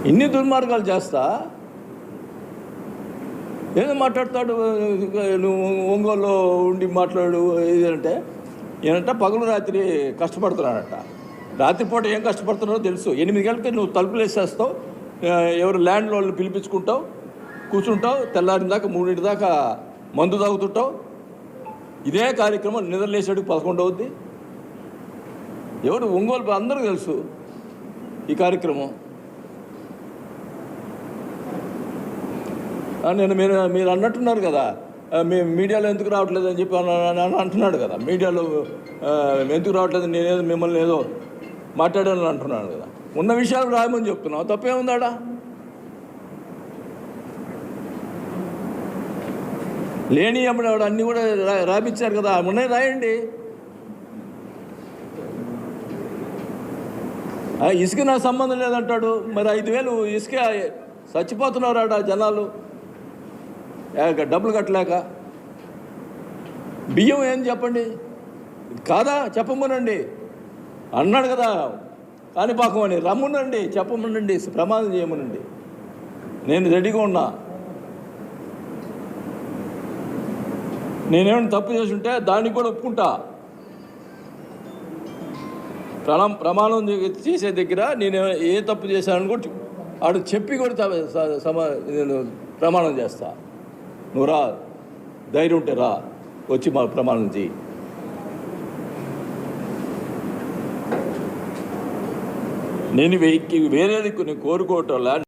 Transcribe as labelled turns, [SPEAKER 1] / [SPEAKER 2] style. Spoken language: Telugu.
[SPEAKER 1] ఇన్ని దుర్మార్గాలు చేస్తా ఏదో మాట్లాడతాడు. నువ్వు ఒంగోలులో ఉండి మాట్లాడు ఏదంటే ఏమంటే పగలు రాత్రి కష్టపడుతున్నాడట. రాత్రిపూట ఏం కష్టపడుతున్నారో తెలుసు. 8 గంటలకి నువ్వు తలుపులు వేసేస్తావు, ఎవరు ల్యాండ్ వాళ్ళు పిలిపించుకుంటావు, కూర్చుంటావు, తెల్లారిన దాకా 3 దాకా మందు తాగుతుంటావు. ఇదే కార్యక్రమం నిద్రలేసాడికి 11 అవుద్ది. ఎవరు ఒంగోలు అందరికీ తెలుసు ఈ కార్యక్రమం. నేను మీరు అన్నట్టున్నారు కదా, మేము మీడియాలో ఎందుకు రావట్లేదు అని చెప్పి అంటున్నాడు కదా. మీడియాలో ఎందుకు రావట్లేదు, నేనేదో మిమ్మల్ని ఏదో మాట్లాడాలని అంటున్నాను కదా. ఉన్న విషయాలు రాయమని చెప్తున్నావు, తప్పేముందాడా? లేని అప్పుడు అన్నీ కూడా రాపించారు కదా, ఉన్నాయి రాయండి. ఇసుక నాకు సంబంధం లేదంటాడు. మరి 5,000 ఇసుక చచ్చిపోతున్నారు జనాలు డబ్బులు కట్టలేక. బియ్యం ఏం చెప్పండి, కాదా చెప్పమనండి అన్నాడు కదా. కాణిపాకం అని రమ్మనండి, చెప్పమనండి, ప్రమాదం చేయమనండి. నేను రెడీగా ఉన్నా. నేనేమైనా తప్పు చేసి ఉంటే దానికి కూడా ఒప్పుకుంటా. ప్రమాణం చేసే దగ్గర నేను ఏ తప్పు చేశానని కూడా ఆడు చెప్పి కూడా నేను ప్రమాణం చేస్తా. నువ్వు రా, ధైర్యం ఉంటే రా, వచ్చి మా ప్రమాణం చేయి. నేను వేరేది కొన్ని కోరుకోవటం